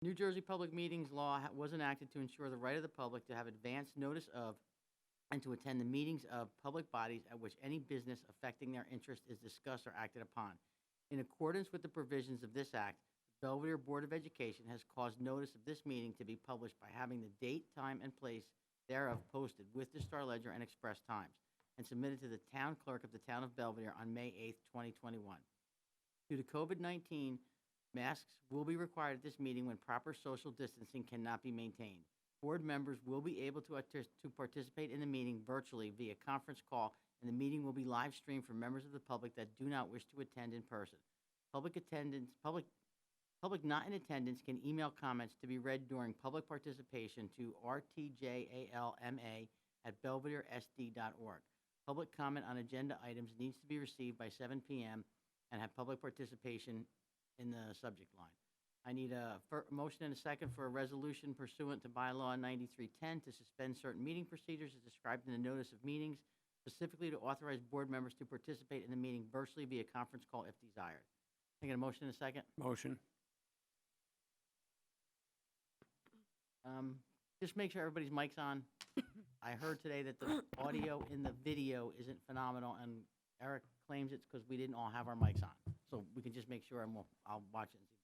New Jersey Public Meetings Law was enacted to ensure the right of the public to have advance notice of and to attend the meetings of public bodies at which any business affecting their interest is discussed or acted upon. In accordance with the provisions of this act, the Belvidere Board of Education has caused notice of this meeting to be published by having the date, time, and place thereof posted with the Star Ledger and Express Times and submitted to the town clerk of the town of Belvidere on May 8th, 2021. Due to COVID-19, masks will be required at this meeting when proper social distancing cannot be maintained. Board members will be able to participate in the meeting virtually via conference call, and the meeting will be live streamed for members of the public that do not wish to attend in person. Public not in attendance can email comments to be read during public participation to rtjalma@belvideresd.org. Public comment on agenda items needs to be received by 7 p.m. and have public participation in the subject line. I need a motion and a second for a resolution pursuant to bylaw 9310 to suspend certain meeting procedures as described in the notice of meetings, specifically to authorize board members to participate in the meeting virtually via conference call if desired. Can I get a motion and a second? Motion. Just make sure everybody's mic's on. I heard today that the audio in the video isn't phenomenal, and Eric claims it's because we didn't all have our mics on. So we can just make sure, and I'll watch it and see.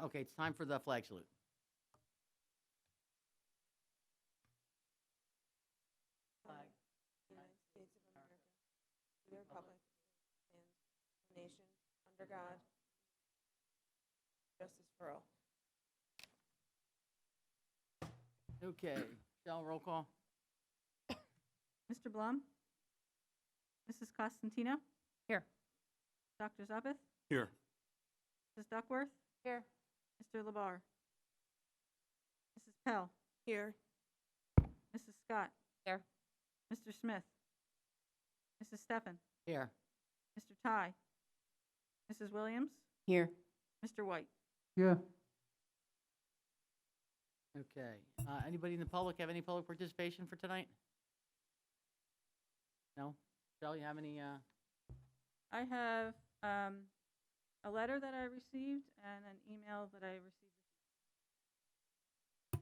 Okay, it's time for the flag salute. Flag. United States of America, to the republic, and the nation, under God, justice for all. Okay, Michelle, roll call. Mr. Blum? Mrs. Costantino? Here. Dr. Zuppeth? Here. Mrs. Duckworth? Here. Mr. Labar? Mrs. Pell? Here. Mrs. Scott? Here. Mr. Smith? Mrs. Steffen? Here. Mr. Ty? Mrs. Williams? Here. Mr. White? Yeah. Okay, anybody in the public have any public participation for tonight? No? Michelle, you have any, I have a letter that I received and an email that I received this evening.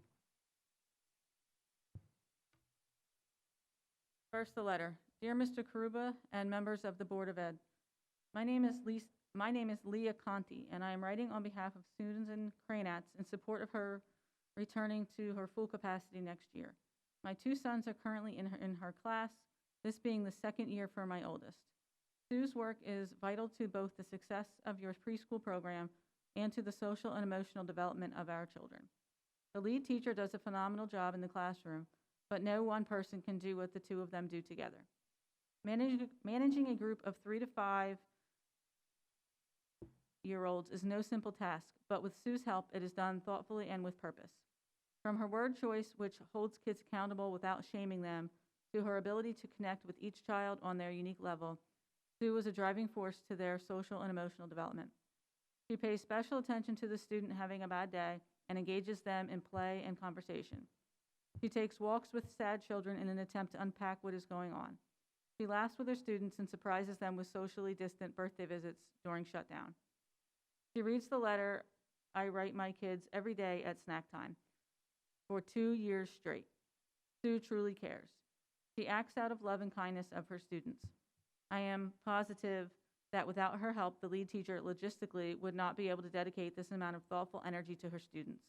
First, the letter. Dear Mr. Karuba and members of the Board of Ed, my name is Leah Conti, and I am writing on behalf of Susan Kranatz in support of her returning to her full capacity next year. My two sons are currently in her class, this being the second year for my oldest. Sue's work is vital to both the success of your preschool program and to the social and emotional development of our children. The lead teacher does a phenomenal job in the classroom, but no one person can do what the two of them do together. Managing a group of 3 to 5 year-olds is no simple task, but with Sue's help, it is done thoughtfully and with purpose. From her word choice, which holds kids accountable without shaming them, to her ability to connect with each child on their unique level, Sue was a driving force to their social and emotional development. She pays special attention to the student having a bad day and engages them in play and conversation. She takes walks with sad children in an attempt to unpack what is going on. She laughs with her students and surprises them with socially distant birthday visits during shutdown. She reads the letter I write my kids every day at snack time for 2 years straight. Sue truly cares. She acts out of love and kindness of her students. I am positive that without her help, the lead teacher logistically would not be able to dedicate this amount of thoughtful energy to her students.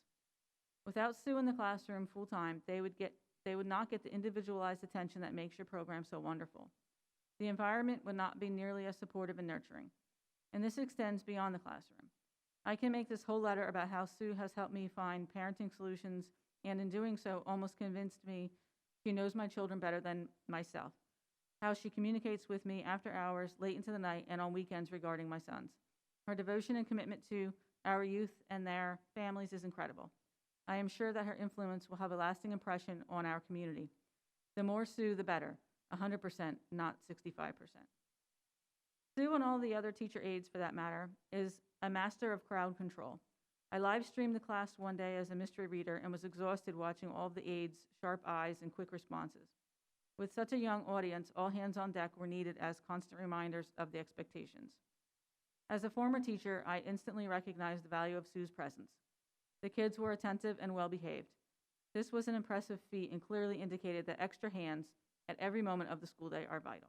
Without Sue in the classroom full-time, they would not get the individualized attention that makes your program so wonderful. The environment would not be nearly as supportive and nurturing. And this extends beyond the classroom. I can make this whole letter about how Sue has helped me find parenting solutions, and in doing so, almost convinced me she knows my children better than myself. How she communicates with me after hours, late into the night, and on weekends regarding my sons. Her devotion and commitment to our youth and their families is incredible. I am sure that her influence will have a lasting impression on our community. The more Sue, the better. 100%, not 65%. Sue, and all the other teacher aides for that matter, is a master of crowd control. I live streamed the class one day as a mystery reader and was exhausted watching all of the aides' sharp eyes and quick responses. With such a young audience, all hands on deck were needed as constant reminders of the expectations. As a former teacher, I instantly recognized the value of Sue's presence. The kids were attentive and well-behaved. This was an impressive feat and clearly indicated that extra hands at every moment of the school day are vital.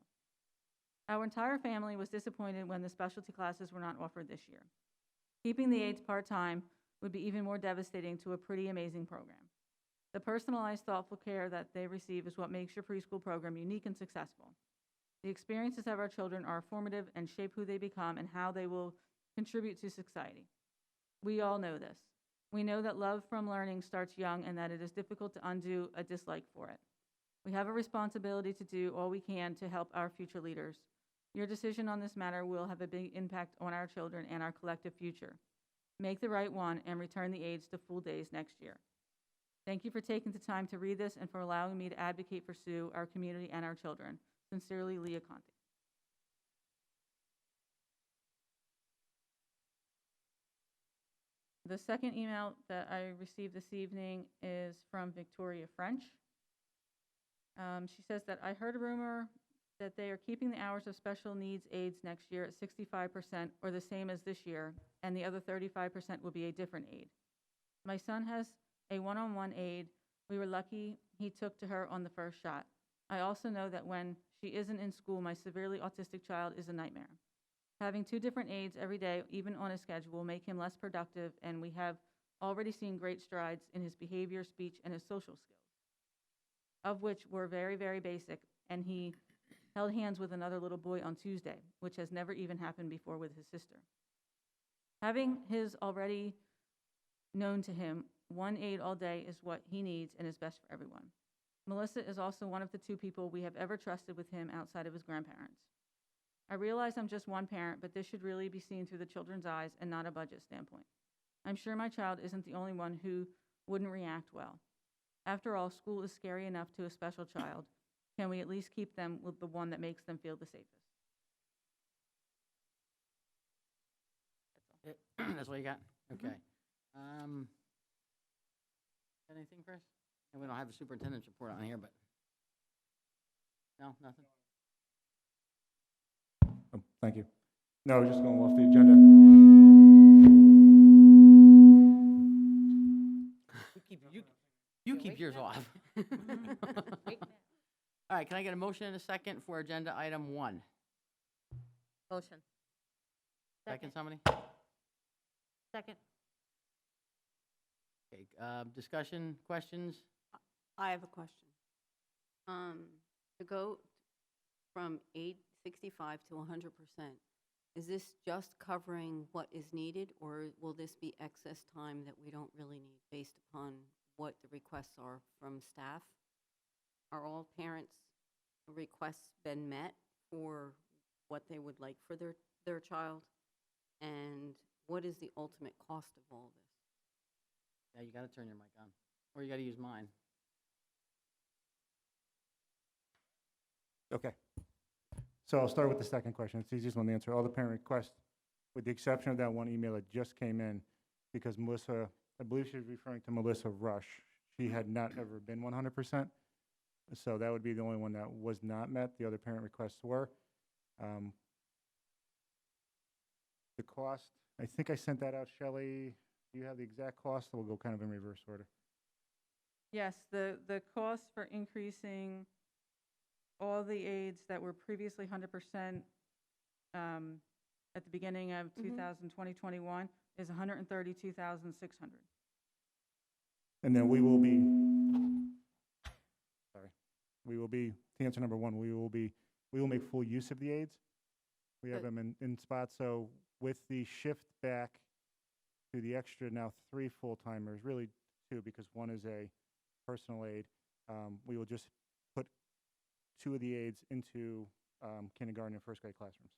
Our entire family was disappointed when the specialty classes were not offered this year. Keeping the aides part-time would be even more devastating to a pretty amazing program. The personalized, thoughtful care that they receive is what makes your preschool program unique and successful. The experiences of our children are formative and shape who they become and how they will contribute to society. We all know this. We know that love from learning starts young and that it is difficult to undo a dislike for it. We have a responsibility to do all we can to help our future leaders. Your decision on this matter will have a big impact on our children and our collective future. Make the right one and return the aides to full days next year. Thank you for taking the time to read this and for allowing me to advocate for Sue, our community, and our children. Sincerely, Leah Conte. The second email that I received this evening is from Victoria French. She says that I heard a rumor that they are keeping the hours of special needs aides next year at 65% or the same as this year, and the other 35% will be a different aide. My son has a one-on-one aide. We were lucky he took to her on the first shot. I also know that when she isn't in school, my severely autistic child is a nightmare. Having two different aides every day, even on a schedule, will make him less productive, and we have already seen great strides in his behavior, speech, and his social skills, of which were very, very basic, and he held hands with another little boy on Tuesday, which has never even happened before with his sister. Having his already known to him, one aide all day is what he needs and is best for everyone. Melissa is also one of the two people we have ever trusted with him outside of his grandparents. I realize I'm just one parent, but this should really be seen through the children's eyes and not a budget standpoint. I'm sure my child isn't the only one who wouldn't react well. After all, school is scary enough to a special child. Can we at least keep them with the one that makes them feel the safest? That's what you got? Okay. Got anything, Chris? And we don't have the superintendent's report on here, but. No, nothing? Oh, thank you. No, just going off the agenda. You keep yours off. All right, can I get a motion and a second for agenda item 1? Motion. Second, somebody? Second. Okay, discussion, questions? I have a question. To go from 865 to 100%, is this just covering what is needed, or will this be excess time that we don't really need based upon what the requests are from staff? Are all parents' requests been met for what they would like for their child? And what is the ultimate cost of all this? Yeah, you gotta turn your mic on, or you gotta use mine. Okay. So I'll start with the second question. It's the easiest one to answer. All the parent requests, with the exception of that one email that just came in, because Melissa, I believe she was referring to Melissa Rush. She had not ever been 100%. So that would be the only one that was not met. The other parent requests were. The cost, I think I sent that out, Shelley. Do you have the exact cost? Or we'll go kind of in reverse order. Yes, the cost for increasing all the aides that were previously 100% at the beginning of 2020-21 is $132,600. And then we will be, to answer number one, we will make full use of the aides. We have them in spots. So with the shift back to the extra now 3 full-timers, really 2 because one is a personal aide, we will just put 2 of the aides into kindergarten and first grade classrooms.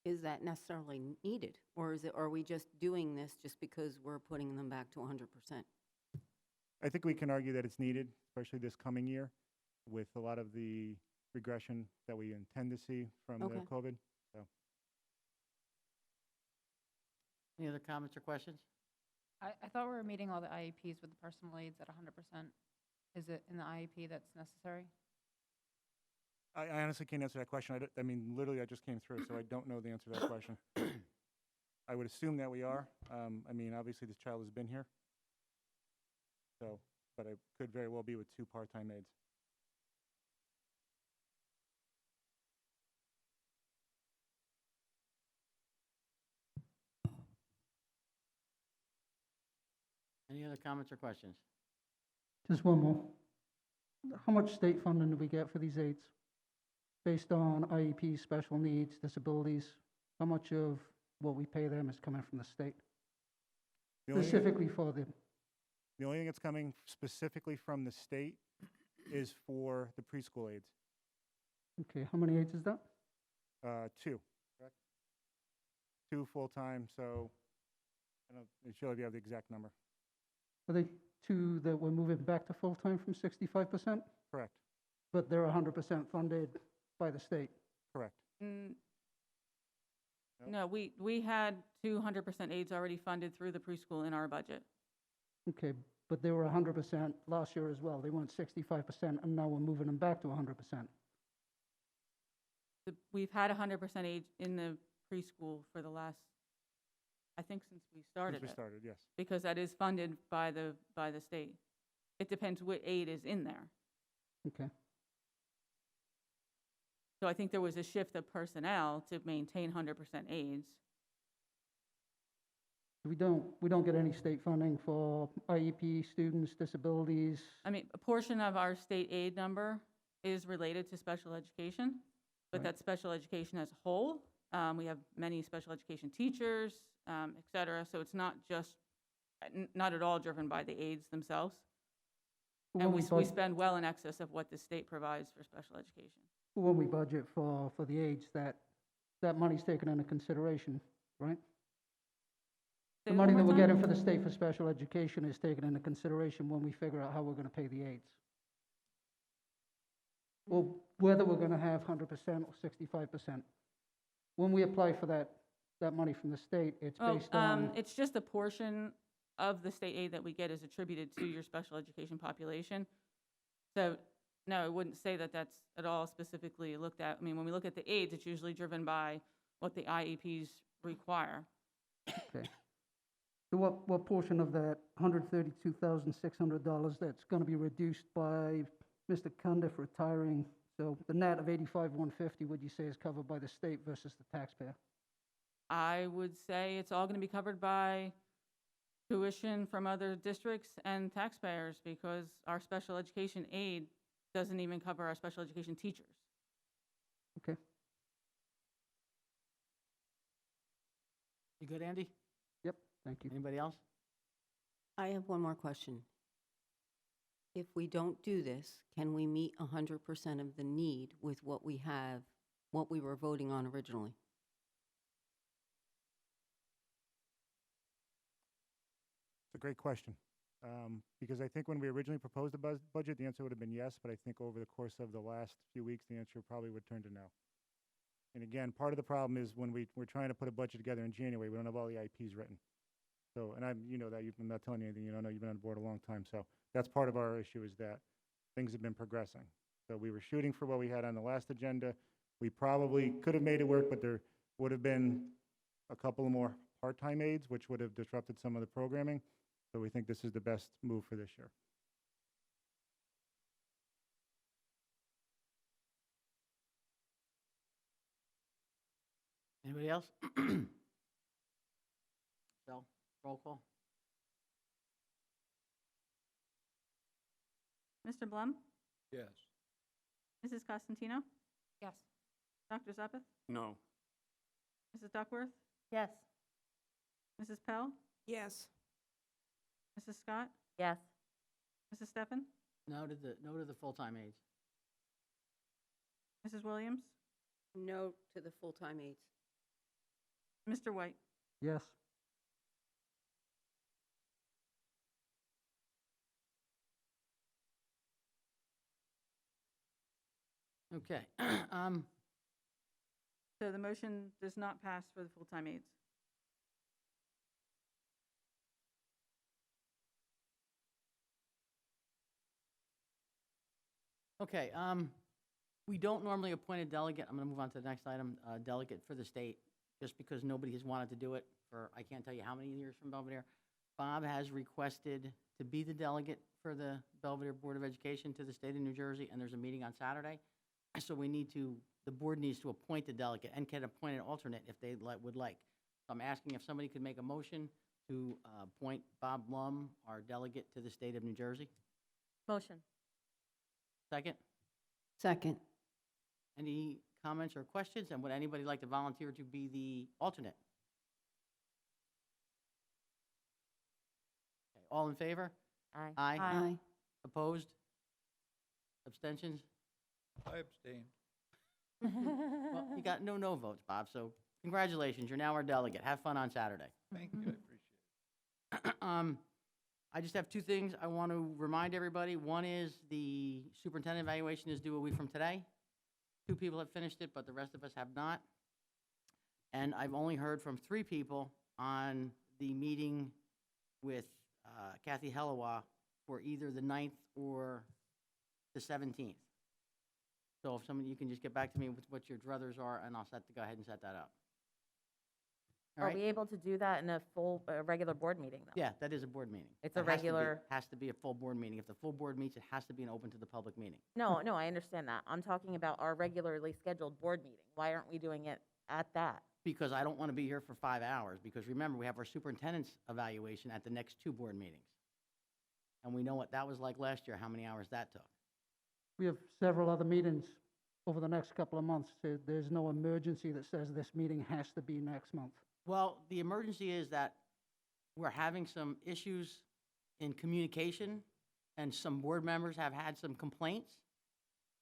Is that necessarily needed, or are we just doing this just because we're putting them back to 100%? I think we can argue that it's needed, especially this coming year, with a lot of the regression that we intend to see from the COVID. So, Any other comments or questions? I thought we were meeting all the IEPs with the personal aides at 100%. Is it in the IEP that's necessary? I honestly can't answer that question. I mean, literally, I just came through, so I don't know the answer to that question. I would assume that we are. I mean, obviously, this child has been here. So, but it could very well be with 2 part-time aides. Any other comments or questions? Just one more. How much state funding do we get for these aides? Based on IEPs, special needs, disabilities, how much of what we pay them is coming from the state? The only thing- Specifically for the, The only thing that's coming specifically from the state is for the preschool aides. okay, how many aides is that? 2, correct? 2 full-time, so I don't, I'm sure if you have the exact number. Are they 2 that we're moving back to full-time from 65%? Correct, But they're 100% funded by the state? correct. Mm, Nope. No, we had 200% aides already funded through the preschool in our budget. Okay, but they were 100% last year as well. They weren't 65%, and now we're moving them back to 100%. We've had 100% aides in the preschool for the last, I think, since we started Since we it. started, yes. Because that is funded by the state. It depends what aid is in there. Okay, So I think there was a shift of personnel to maintain 100% aides. we don't get any state funding for IEP students, disabilities? I mean, a portion of our state aid number is related to special education, but Right. that's special education as a whole. We have many special education teachers, et cetera, so it's not just, not at all driven by the aides themselves. When And we we bud- spend well in excess of what the state provides for special education. When we budget for the aides, that money's taken into consideration, right? Say The that money one that more we're time? getting for the state for special education is taken into consideration when we figure out how we're gonna pay the aides. Well, whether we're gonna have 100% or 65%. When we apply for that money from the state, it's Oh, based on, it's just a portion of the state aid that we get is attributed to your special education population. So, no, I wouldn't say that that's at all specifically looked at. I mean, when we look at the aids, it's usually driven by what the IEPs require. okay. So what portion of that $132,600 that's gonna be reduced by Mr. Cundiff retiring? So the net of 85,150, would you say, is covered by the state versus the taxpayer? I would say it's all going to be covered by tuition from other districts and taxpayers because our special education aid doesn't even cover our special education teachers. Okay. You good, Andy? Yep, thank you. Anybody else? I have one more question. If we don't do this, can we meet 100% of the need with what we have, what we were voting on originally? It's a great question. Because I think when we originally proposed the budget, the answer would have been yes, but I think over the course of the last few weeks, the answer probably would turn to no. And again, part of the problem is when we're trying to put a budget together in January, we don't have all the IPs written. So, and you know that, I'm not telling you anything, you don't know, you've been on board a long time, so that's part of our issue is that things have been progressing. So we were shooting for what we had on the last agenda. We probably could have made it work, but there would have been a couple of more part-time aides, which would have disrupted some of the programming. So we think this is the best move for this year. Anybody else? So, roll call. Mr. Blum? Yes. Mrs. Costantino? Yes. Dr. Zuppeth? No. Mrs. Duckworth? Yes. Mrs. Pell? Yes. Mrs. Scott? Yes. Mrs. Steffen? No to the full-time aides. Mrs. Williams? No to the full-time aides. Mr. White? Yes, Okay. So the motion does not pass for the full-time aides. Okay, we don't normally appoint a delegate. I'm going to move on to the next item, delegate for the state, just because nobody has wanted to do it for, I can't tell you how many years from Belvidere. Bob has requested to be the delegate for the Belvidere Board of Education to the state of New Jersey, and there's a meeting on Saturday. So the board needs to appoint a delegate and can appoint an alternate if they would like. So I'm asking if somebody could make a motion to appoint Bob Blum, our delegate to the state of New Jersey. Motion. Second? Second. Any comments or questions? And would anybody like to volunteer to be the alternate? Okay, all in favor? Aye. Aye. Aye. Opposed? Abstentions? I abstain. Well, you got no votes, Bob, so congratulations, you're now our delegate. Have fun on Saturday. Thank you, I appreciate it. I just have two things I want to remind everybody. One is the superintendent evaluation is due a week from today. 2 people have finished it, but the rest of us have not. And I've only heard from 3 people on the meeting with Kathy Hellewa for either the 9th or the 17th. So if somebody, you can just get back to me with what your druthers are, and I'll go ahead and set that up. All Are right? we able to do that in a full, regular board meeting, though? Yeah, that is a board meeting. It's a It has to be- regular- Has to be a full board meeting. If the full board meets, it has to be an open to the public meeting. No, I understand that. I'm talking about our regularly scheduled board meeting. Why aren't we doing it at that? Because I don't want to be here for 5 hours, because remember, we have our superintendent's evaluation at the next 2 board meetings. And we know what that was like last year, how many hours that took. We have several other meetings over the next couple of months. There's no emergency that says this meeting has to be next month. Well, the emergency is that we're having some issues in communication, and some board members have had some complaints.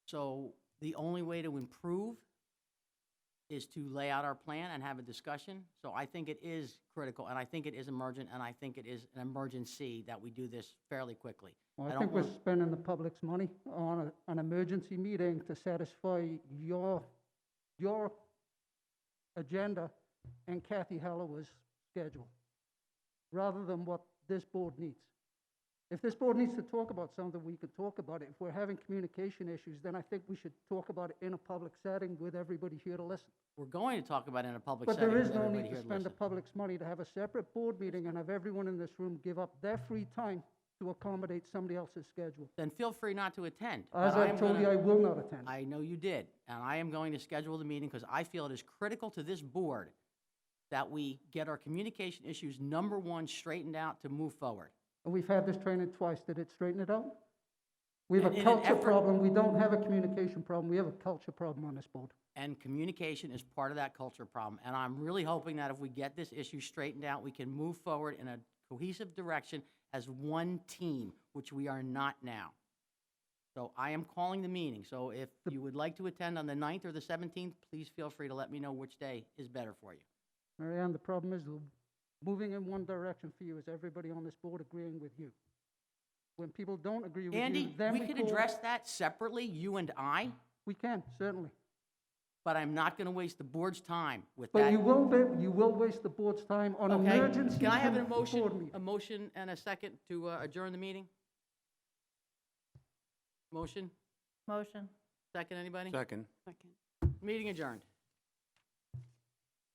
So the only way to improve is to lay out our plan and have a discussion. So I think it is critical, and I think it is emergent, and I think it is an emergency that we do this fairly quickly. Well, I I don't think we're want- spending the public's money on an emergency meeting to satisfy your agenda and Kathy Hellewa's schedule, rather than what this board needs. If this board needs to talk about something, we could talk about it. If we're having communication issues, then I think we should talk about it in a public setting with everybody here to listen. We're going to talk about it in a public But setting there is with no everybody need to here to spend the listen. public's money to have a separate board meeting and have everyone in this room give up their free time to accommodate somebody else's schedule. Then feel free not to attend. As but I I am told you, gonna- I will not attend. I know you did, and I am going to schedule the meeting because I feel it is critical to this board that we get our communication issues, number 1, straightened out to move forward. And we've had this training twice. Did it straighten it out? We have And a in an culture effort- problem. We don't have a communication problem. We have a culture problem on this board. And communication is part of that culture problem. And I'm really hoping that if we get this issue straightened out, we can move forward in a cohesive direction as one team, which we are not now. So I am calling the meeting. So if you would like to attend on the 9th or the 17th, please feel free to let me know which day is better for you. Mary Ann, the problem is moving in one direction for you is everybody on this board agreeing with you. When people don't agree with you, Andy, then we could call- address that separately, you and I, We can, certainly. but I'm not going to waste the board's time with But that. you will waste the board's time on Okay, emergency can I have a board motion, meeting. and a second to adjourn the meeting? Motion? Motion. Second, anybody? Second. Second. Meeting adjourned.